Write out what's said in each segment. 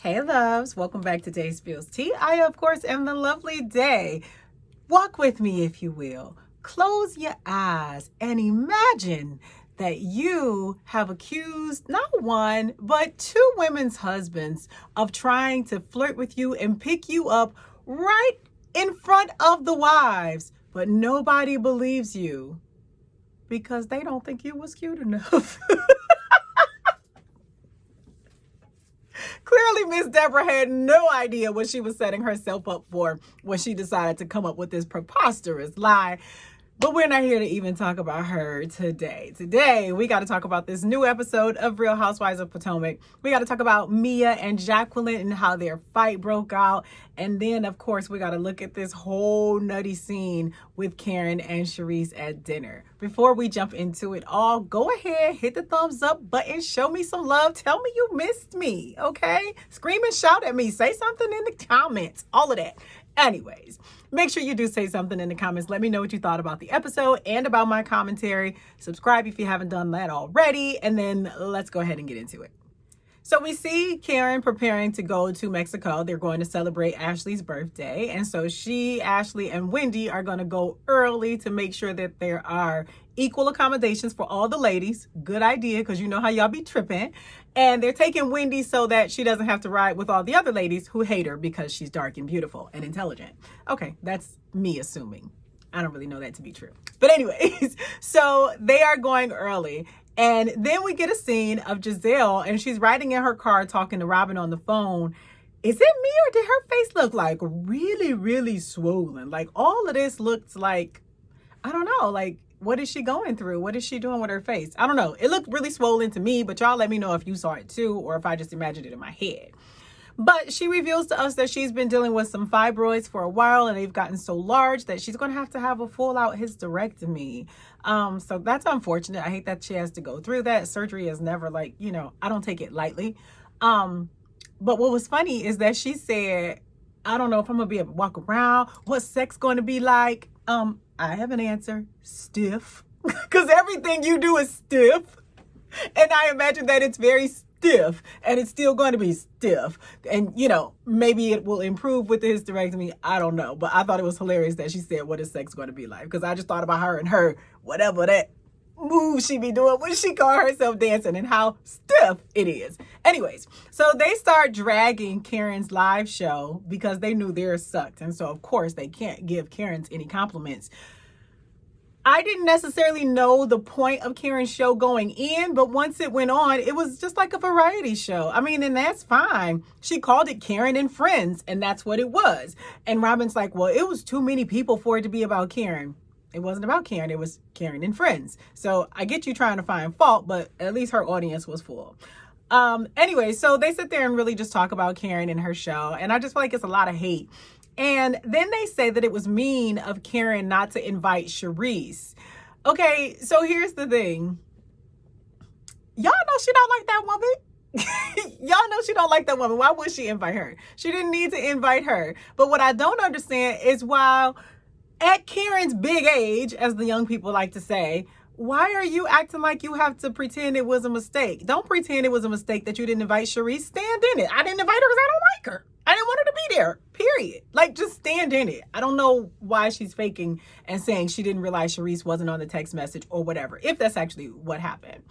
Hey loves, welcome back to Day Spills Tea. I, of course, am the lovely Day. Walk with me, if you will. Close your eyes and imagine that you have accused not one, but two women's husbands of trying to flirt with you and pick you up right in front of the wives. But nobody believes you because they don't think you was cute enough. Clearly, Miss Deborah had no idea what she was setting herself up for when she decided to come up with this preposterous lie. But we're not here to even talk about her today. Today, we got to talk about this new episode of Real Housewives of Potomac. We got to talk about Mia and Jacqueline and how their fight broke out. And then, of course, we got to look at this whole nutty scene with Karen and Charisse at dinner. Before we jump into it all, go ahead, hit the thumbs up button, show me some love, tell me you missed me, okay? Scream and shout at me, say something in the comments, all of that. Anyways, make sure you do say something in the comments. Let me know what you thought about the episode and about my commentary. Subscribe if you haven't done that already. And then let's go ahead and get into it. So we see Karen preparing to go to Mexico. They're going to celebrate Ashley's birthday. And so Ashley, and Wendy are going to go early to make sure that there are equal accommodations for all the ladies. Good idea, because you know how y'all be tripping. And they're taking Wendy so that she doesn't have to ride with all the other ladies who hate her because she's dark and beautiful and intelligent. Okay, that's me assuming. I don't really know that to be true. But anyways, so they are going early. And then we get a scene of Giselle, and she's riding in her car talking to Robin on the phone. Is it me, or did her face look like really, really swollen? Like all of this looks like, I don't know, like what is she going through? What is she doing with her face? I don't know. It looked really swollen to me, but y'all let me know if you saw it too, or if I just imagined it in my head. But she reveals to us that she's been dealing with some fibroids for a while, and they've gotten so large that she's going to have a full-out hysterectomy. So that's unfortunate. I hate that she has to go through that. Surgery is never like, I don't take it lightly. But what was funny is that she said, I don't know if I'm going to be able to walk around. What's sex going to be like? I have an answer. Stiff. Because everything you do is stiff. And I imagine that it's very stiff, and it's still going to be stiff. And, maybe it will improve with the hysterectomy. I don't know. But I thought it was hilarious that she said, what is sex going to be like? Because I just thought about her and her, whatever that move she be doing when she call herself dancing, and how stiff it is. Anyways, so they start dragging Karen's live show because they knew theirs sucked. And so, of course, they can't give Karen's any compliments. I didn't necessarily know the point of Karen's show going in, but once it went on, it was just like a variety show. I mean, and that's fine. She called it Karen and Friends, and that's what it was. And Robin's like, well, it was too many people for it to be about Karen. It wasn't about Karen. It was Karen and Friends. So I get you trying to find fault, but at least her audience was full. Anyway, so they sit there and really just talk about Karen and her show. And I just feel like it's a lot of hate. And then they say that it was mean of Karen not to invite Charisse. Okay, so here's the thing. Y'all know she don't like that woman. Y'all know she don't like that woman. Why would she invite her? She didn't need to invite her. But what I don't understand is, while at Karen's big age, as the young people like to say, why are you acting like you have to pretend it was a mistake? Don't pretend it was a mistake that you didn't invite Charisse. Stand in it. I didn't invite her because I don't like her. I didn't want her to be there, period. Like, just stand in it. I don't know why she's faking and saying she didn't realize Charisse wasn't on the text message or whatever, if that's actually what happened.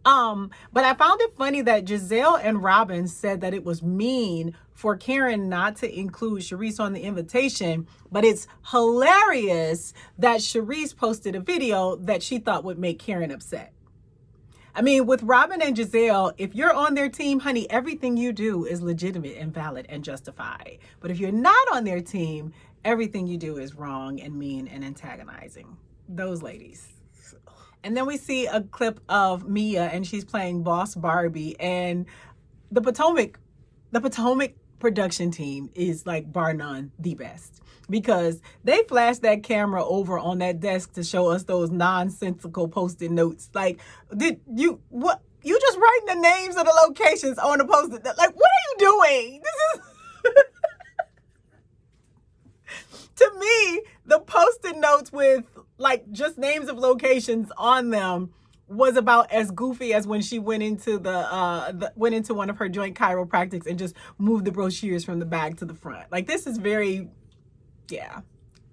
But I found it funny that Giselle and Robin said that it was mean for Karen not to include Charisse on the invitation, but it's hilarious that Charisse posted a video that she thought would make Karen upset. I mean, with Robin and Giselle, if you're on their team, honey, everything you do is legitimate and valid and justified. But if you're not on their team, everything you do is wrong and mean and antagonizing. Those ladies. And then we see a clip of Mia, and she's playing Boss Barbie, and the Potomac production team is, like, bar none the best, because they flashed that camera over on that desk to show us those nonsensical Post-it notes. Like, you just writing the names of the locations on the Post-it? Like, what are you doing? This is to me, the Post-it notes with, like, just names of locations on them was about as goofy as when she went into went into one of her joint chiropractics and just moved the brochures from the back to the front. Like, this is very, yeah.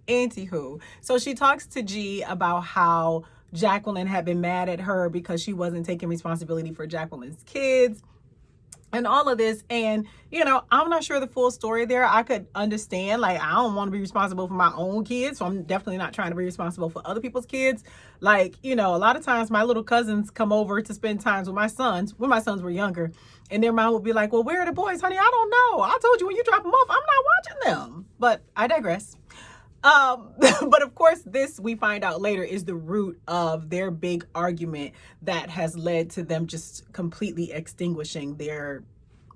Anywho, so she talks to G about how Jacqueline had been mad at her because she wasn't taking responsibility for Jacqueline's kids and all of this. And, you know, I'm not sure the full story there. I could understand, like, I don't want to be responsible for my own kids, so I'm definitely not trying to be responsible for other people's kids. Like, you know, a lot of times my little cousins come over to spend times with my sons when my sons were younger, and their mom would be like, well, where are the boys, honey? I don't know. I told you when you drop them off, I'm not watching them. But I digress. But of course, this, we find out later, is the root of their big argument that has led to them just completely extinguishing their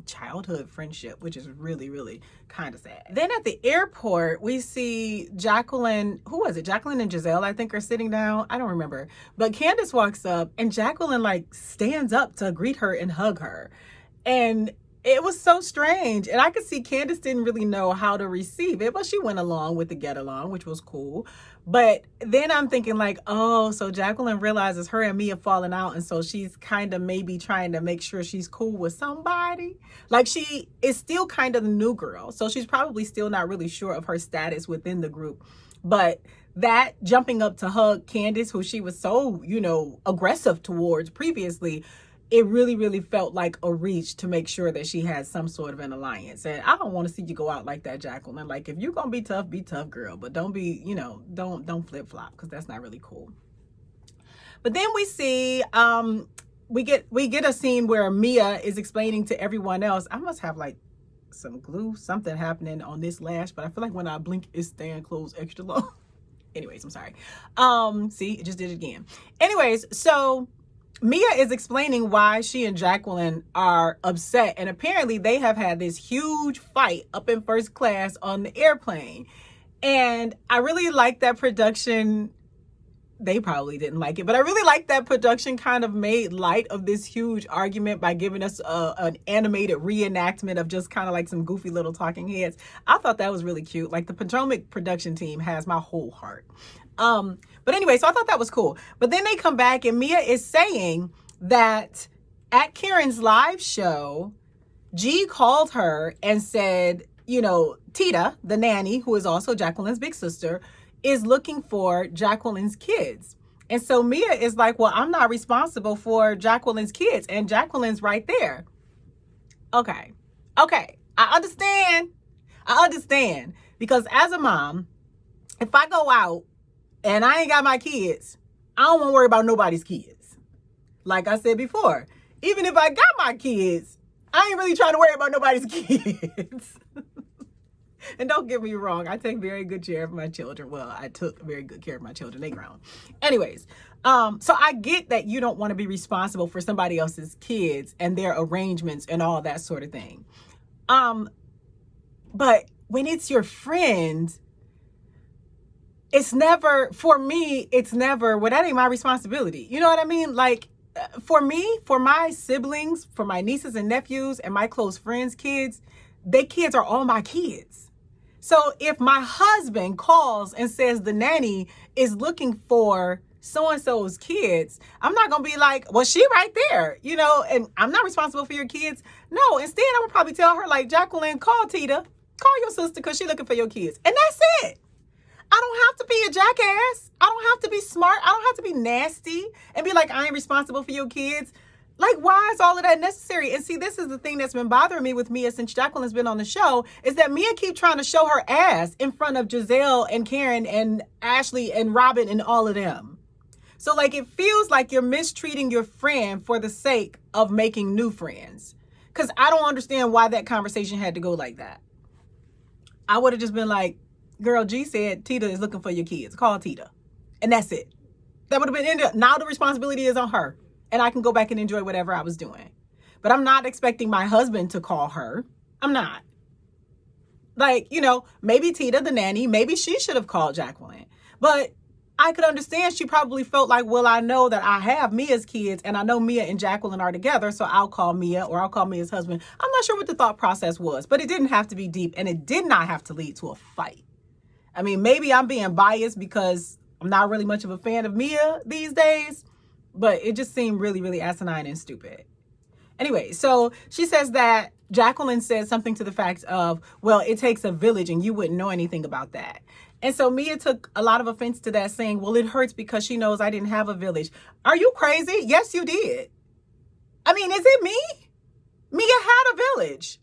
childhood friendship, which is really, really kind of sad. Then at the airport, we see Jacqueline, who was it? Jacqueline and Giselle, I think, are sitting down. I don't remember. But Candace walks up and Jacqueline like stands up to greet her and hug her. And it was so strange. And I could see Candace didn't really know how to receive it, but she went along with the get along, which was cool. But then I'm thinking like, oh, so Jacqueline realizes her and Mia falling out. And so she's kind of maybe trying to make sure she's cool with somebody. Like, she is still kind of the new girl. So she's probably still not really sure of her status within the group. But that jumping up to hug Candace, who she was so, you know, aggressive towards previously, it really, really felt like a reach to make sure that she had some sort of an alliance. And I don't want to see you go out like that, Jacqueline. Like, if you're going to be tough, girl. But don't be, you know, don't flip-flop, because that's not really cool. But then we see, we get a scene where Mia is explaining to everyone else. I must have like some glue, something happening on this lash, but I feel like when I blink, it's staying closed extra long. Anyways, I'm sorry. See, it just did it again. Anyways, so Mia is explaining why she and Jacqueline are upset. And apparently they have had this huge fight up in first class on the airplane. And I really like that production. They probably didn't like it, but I really like that production kind of made light of this huge argument by giving us an animated reenactment of just kind of like some goofy little talking heads. I thought that was really cute. Like, the Potomac production team has my whole heart. But anyway, so I thought that was cool. But then they come back and Mia is saying that at Karen's live show, G called her and said, you know, Tita, the nanny, who is also Jacqueline's big sister, is looking for Jacqueline's kids. And so Mia is like, well, I'm not responsible for Jacqueline's kids. And Jacqueline's right there. Okay. I understand. Because as a mom, if I go out and I ain't got my kids, I don't want to worry about nobody's kids. Like I said before, even if I got my kids, I ain't really trying to worry about nobody's kids. And don't get me wrong, I take very good care of my children. Well, I took very good care of my children. They grown. Anyways, so I get that you don't want to be responsible for somebody else's kids and their arrangements and all that sort of thing. But when it's your friend, it's never, for me, it's never, well, that ain't my responsibility. You know what I mean? Like, for me, for my siblings, for my nieces and nephews and my close friends' kids, their kids are all my kids. So if my husband calls and says the nanny is looking for so-and-so's kids, I'm not going to be like, well, she right there, you know, and I'm not responsible for your kids. No, instead, I would probably tell her, like, Jacqueline, call Tita, call your sister because she's looking for your kids. And that's it. I don't have to be a jackass. I don't have to be smart. I don't have to be nasty and be like, I ain't responsible for your kids. Like, why is all of that necessary? And see, this is the thing that's been bothering me with Mia since Jacqueline's been on the show, is that Mia keeps trying to show her ass in front of Giselle and Karen and Ashley and Robin and all of them. So, like, it feels like you're mistreating your friend for the sake of making new friends. Because I don't understand why that conversation had to go like that. I would have just been like, girl, G said Tita is looking for your kids. Call Tita. And that's it. That would have been ended. Now the responsibility is on her. And I can go back and enjoy whatever I was doing. But I'm not expecting my husband to call her. I'm not. Like, you know, maybe Tita, the nanny, maybe she should have called Jacqueline. But I could understand she probably felt like, well, I know that I have Mia's kids and I know Mia and Jacqueline are together, so I'll call Mia or I'll call Mia's husband. I'm not sure what the thought process was, but it didn't have to be deep and it did not have to lead to a fight. I mean, maybe I'm being biased because I'm not really much of a fan of Mia these days. but it just seemed really, really asinine and stupid. Anyway, so she says that Jacqueline said something to the fact of, well, it takes a village and you wouldn't know anything about that. And so Mia took a lot of offense to that, saying, well, it hurts because she knows I didn't have a village. Are you crazy? Yes, you did. I mean, is it me? Mia had a village.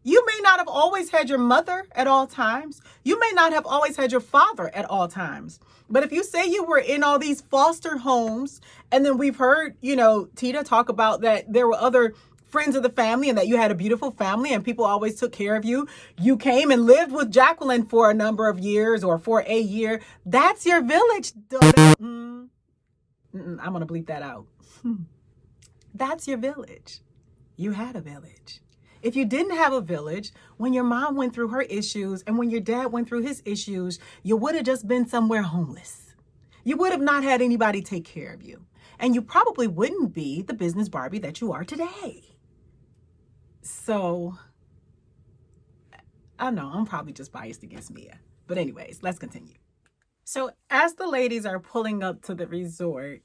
You may not have always had your mother at all times. You may not have always had your father at all times. But if you say you were in all these foster homes, and then we've heard, Tita talk about that there were other friends of the family and that you had a beautiful family and people always took care of you. You came and lived with Jacqueline for a number of years or for a year. That's your village. I'm going to bleep that out. That's your village. You had a village. If you didn't have a village, when your mom went through her issues and when your dad went through his issues, you would have just been somewhere homeless. You would have not had anybody take care of you. And you probably wouldn't be the business Barbie that you are today. So, I know, I'm probably just biased against Mia. But anyways, let's continue. So as the ladies are pulling up to the resort,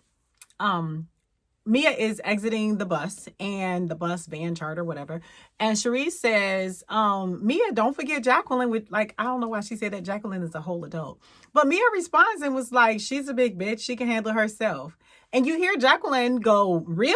Mia is exiting the bus and the bus, van, charter, whatever. And Charisse says, Mia, don't forget Jacqueline. With I don't know why she said that Jacqueline is a whole adult. But Mia responds and was like, she's a big bitch. She can handle herself. And you hear Jacqueline go, really?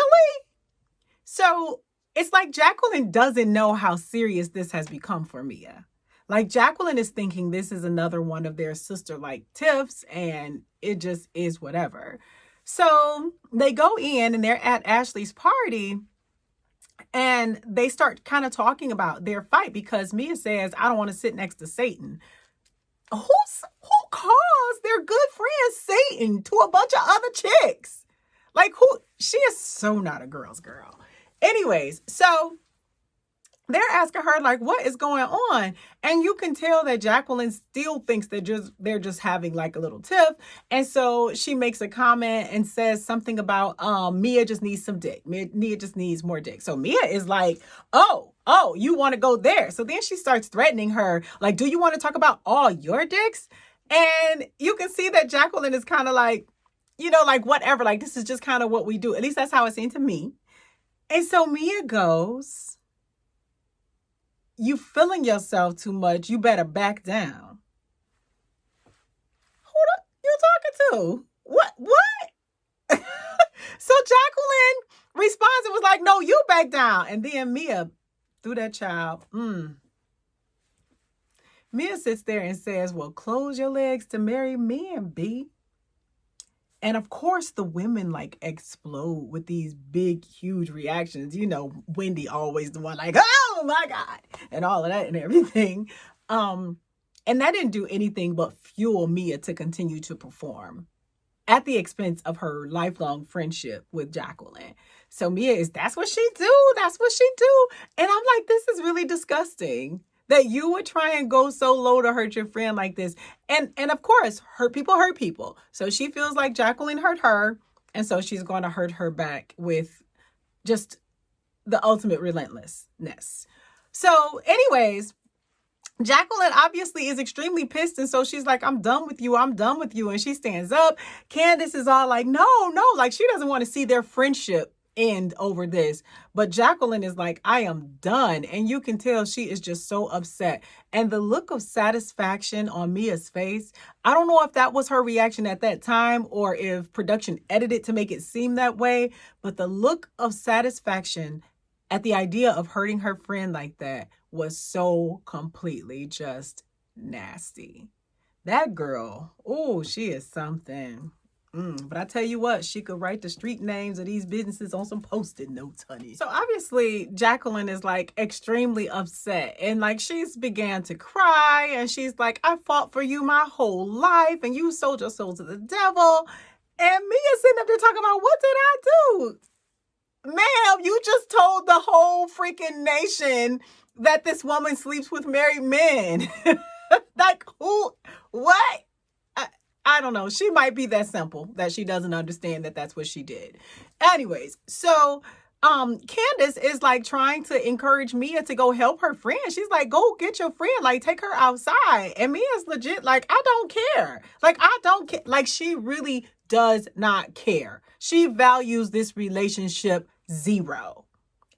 So it's like Jacqueline doesn't know how serious this has become for Mia. Like Jacqueline is thinking this is another one of their sister-like tiffs and it just is whatever. So they go in and they're at Ashley's party and they start kind of talking about their fight because Mia says, I don't want to sit next to Satan. Who calls their good friend Satan to a bunch of other chicks? Like she is so not a girl's girl. Anyways, so they're asking her, like, what is going on? And you can tell that Jacqueline still thinks that they're just having like a little tiff. And so she makes a comment and says something about Mia just needs some dick. Mia just needs more dick. So Mia is like, oh, you want to go there. So then she starts threatening her, like, do you want to talk about all your dicks? And you can see that Jacqueline is kind of like, like whatever, like this is just kind of what we do. At least that's how it seemed to me. And so Mia goes, you feeling yourself too much. You better back down. Who you talking to? What? So Jacqueline responds and was like, no, you back down. And then Mia threw that child. Mia sits there and says, well, close your legs to marry men, B. And of course, the women like explode with these big, huge reactions. Wendy always the one like, oh my God, and all of that and everything. And that didn't do anything but fuel Mia to continue to perform at the expense of her lifelong friendship with Jacqueline. So Mia that's what she do. That's what she do. And I'm like, this is really disgusting that you would try and go so low to hurt your friend like this. And of course, hurt people. So she feels like Jacqueline hurt her. And so she's going to hurt her back with just the ultimate relentlessness. So anyways, Jacqueline obviously is extremely pissed. And so she's like, I'm done with you. And she stands up. Candace is all like, no, like she doesn't want to see their friendship end over this. But Jacqueline is like, I am done. And you can tell she is just so upset. And the look of satisfaction on Mia's face, I don't know if that was her reaction at that time or if production edited to make it seem that way. But the look of satisfaction at the idea of hurting her friend like that was so completely just nasty. That girl, oh, she is something. But I tell you what, she could write the street names of these businesses on some Post-it notes, honey. So obviously Jacqueline is like extremely upset and like she's began to cry and she's like, I fought for you my whole life and you sold your soul to the devil. And Mia's sitting up there talking about, what did I do? Ma'am, you just told the whole freaking nation that this woman sleeps with married men. Like who? What? I don't know. She might be that simple that she doesn't understand that that's what she did. Anyways, so Candace is like trying to encourage Mia to go help her friend. She's like, go get your friend, like take her outside. And Mia's legit like, I don't care. Like, I don't care. Like, she really does not care. She values this relationship zero.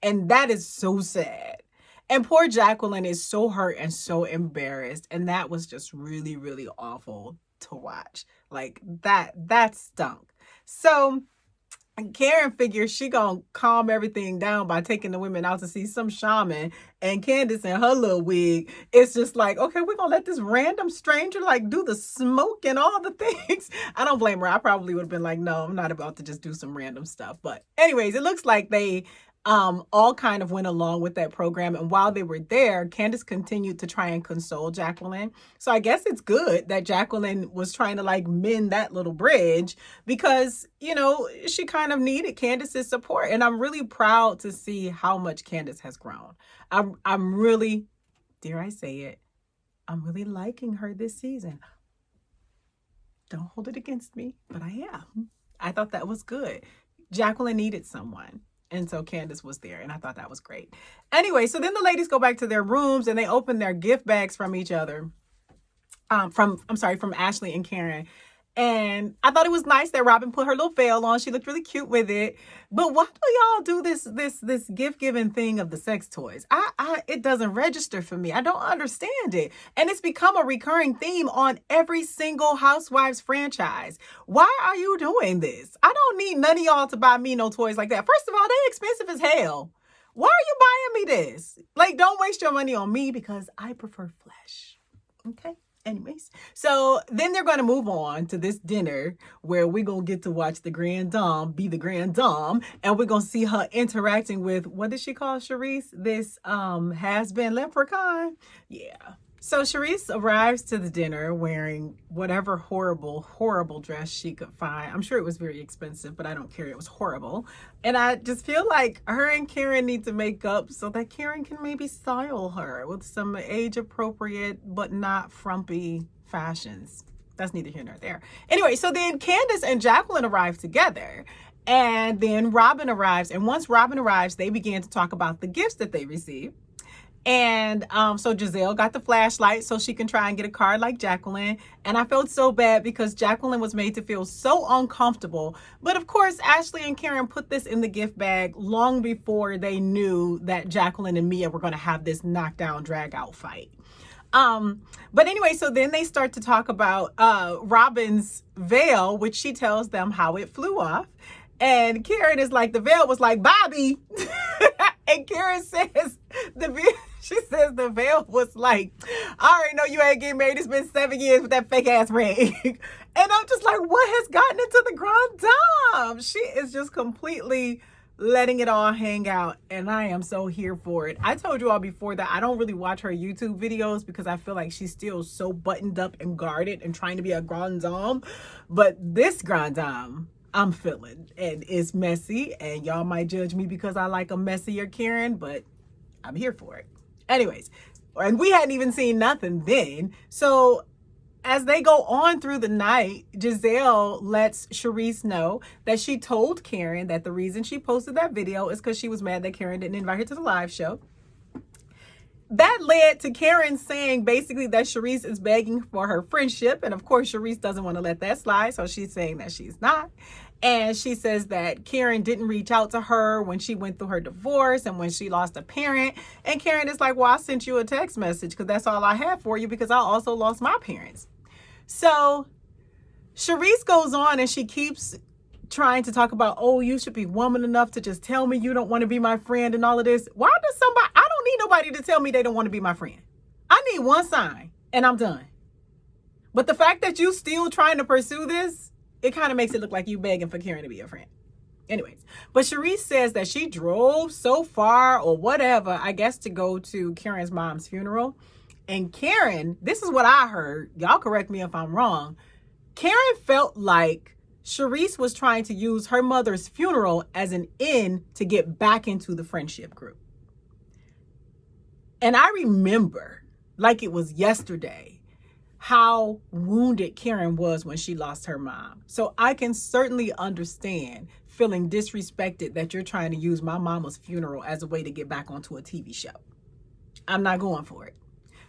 And that is so sad. And poor Jacqueline is so hurt and so embarrassed. And that was just really, really awful to watch. Like, that stunk. So Karen figures she gonna calm everything down by taking the women out to see some shaman, and Candace in her little wig, it's just like, okay, we're gonna let this random stranger like do the smoke and all the things. I don't blame her. I probably would have been like, no, I'm not about to just do some random stuff. But anyways, it looks like they all kind of went along with that program. And while they were there, Candace continued to try and console Jacqueline. So I guess it's good that Jacqueline was trying to like mend that little bridge, because, you know, she kind of needed Candace's support. And I'm really proud to see how much Candace has grown. I'm really, dare I say it, I'm really liking her this season. Don't hold it against me, but I am. I thought that was good. Jacqueline needed someone. And so Candace was there, and I thought that was great. Anyway, so then the ladies go back to their rooms and they open their gift bags from each other. From Ashley and Karen. And I thought it was nice that Robin put her little veil on. She looked really cute with it. But why do y'all do this gift giving thing of the sex toys? It doesn't register for me. I don't understand it. And it's become a recurring theme on every single Housewives franchise. Why are you doing this? I don't need none of y'all to buy me no toys like that. First of all, they expensive as hell. Why are you buying me this? Like, don't waste your money on me, because I prefer flesh. Okay? Anyways, so then they're going to move on to this dinner where we're going to get to watch the Grand Dame be the Grand Dame, and we're going to see her interacting with, what did she call Charisse? This has-been leprechaun? Yeah. So Charisse arrives to the dinner wearing whatever horrible, horrible dress she could find. I'm sure it was very expensive, but I don't care. It was horrible. And I just feel like her and Karen need to make up so that Karen can maybe style her with some age-appropriate but not frumpy fashions. That's neither here nor there. Anyway, so then Candace and Jacqueline arrive together. And then Robin arrives. And once Robin arrives, they begin to talk about the gifts that they received. And so Giselle got the flashlight so she can try and get a card like Jacqueline. And I felt so bad because Jacqueline was made to feel so uncomfortable. But of course, Ashley and Karen put this in the gift bag long before they knew that Jacqueline and Mia were going to have this knockdown, drag out fight. But anyway, so then they start to talk about Robin's veil, which she tells them how it flew off. And Karen is like, the veil was like, Bobby. And Karen says, she says the veil was like, I already know you ain't getting married. It's been 7 years with that fake ass ring. And I'm just like, what has gotten into the Grand Dame? She is just completely letting it all hang out. And I am so here for it. I told you all before that I don't really watch her YouTube videos because I feel like she's still so buttoned up and guarded and trying to be a Grand Dame. But this Grand Dame, I'm feeling, and it's messy, and y'all might judge me because I like a messier Karen, but I'm here for it. Anyways, and we hadn't even seen nothing then. So as they go on through the night, Giselle lets Charisse know that she told Karen that the reason she posted that video is because she was mad that Karen didn't invite her to the live show. That led to Karen saying basically that Charisse is begging for her friendship. And of course, Charisse doesn't want to let that slide. So she's saying that she's not. And she says that Karen didn't reach out to her when she went through her divorce and when she lost a parent. And Karen is like, well, I sent you a text message because that's all I have for you because I also lost my parents. So Charisse goes on and she keeps trying to talk about, oh, you should be woman enough to just tell me you don't want to be my friend and all of this. Why does somebody, I don't need nobody to tell me they don't want to be my friend. I need one sign and I'm done. But the fact that you still trying to pursue this, it kind of makes it look like you begging for Karen to be your friend. Anyways, but Charisse says that she drove so far or whatever, I guess, to go to Karen's mom's funeral. And Karen, this is what I heard. Y'all correct me if I'm wrong. Karen felt like Charisse was trying to use her mother's funeral as an in to get back into the friendship group. And I remember, like it was yesterday, how wounded Karen was when she lost her mom. So I can certainly understand feeling disrespected that you're trying to use my mama's funeral as a way to get back onto a TV show. I'm not going for it.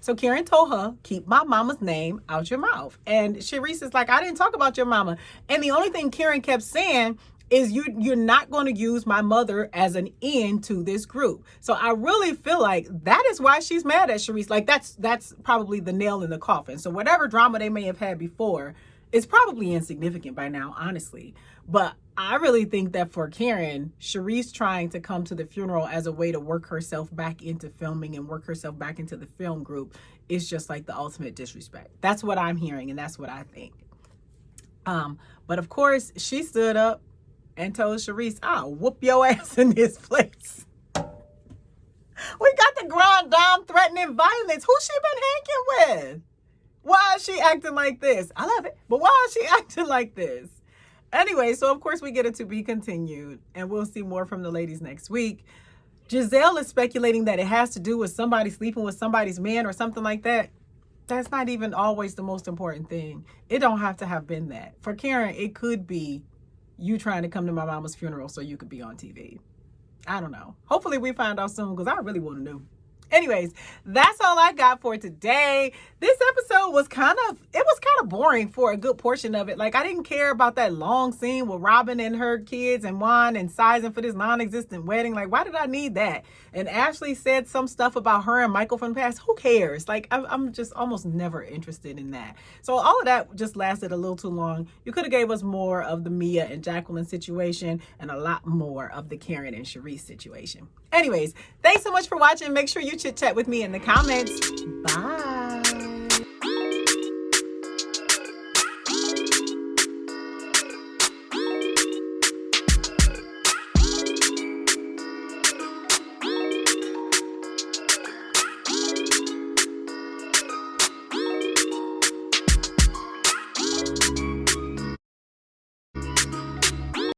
So Karen told her, keep my mama's name out your mouth. And Charisse is like, I didn't talk about your mama. And the only thing Karen kept saying is you're not going to use my mother as an end to this group. So I really feel like that is why she's mad at Charisse. Like that's probably the nail in the coffin. So whatever drama they may have had before, it's probably insignificant by now, honestly. But I really think that for Karen, Charisse trying to come to the funeral as a way to work herself back into filming and work herself back into the film group is just like the ultimate disrespect. That's what I'm hearing, and that's what I think. But of course, she stood up and told Charisse, I'll whoop your ass in this place. We got the ground down threatening violence. Who she been hanging with? Why is she acting like this? I love it, but why is she acting like this? Anyway, so of course we get it to be continued, and we'll see more from the ladies next week. Giselle is speculating that it has to do with somebody sleeping with somebody's man or something like that. That's not even always the most important thing. It don't have to have been that. For Karen, it could be you trying to come to my mama's funeral so you could be on TV. I don't know. Hopefully we find out soon, because I really want to know. Anyways, that's all I got for today. This episode was kind of boring for a good portion of it. Like, I didn't care about that long scene with Robin and her kids and Juan and sizing for this non-existent wedding. Like, why did I need that? And Ashley said some stuff about her and Michael from the past. Who cares? Like, I'm just almost never interested in that. So all of that just lasted a little too long. You could have gave us more of the Mia and Jacqueline situation and a lot more of the Karen and Charisse situation. Anyways, thanks so much for watching. Make sure you chit chat with me in the comments. Bye.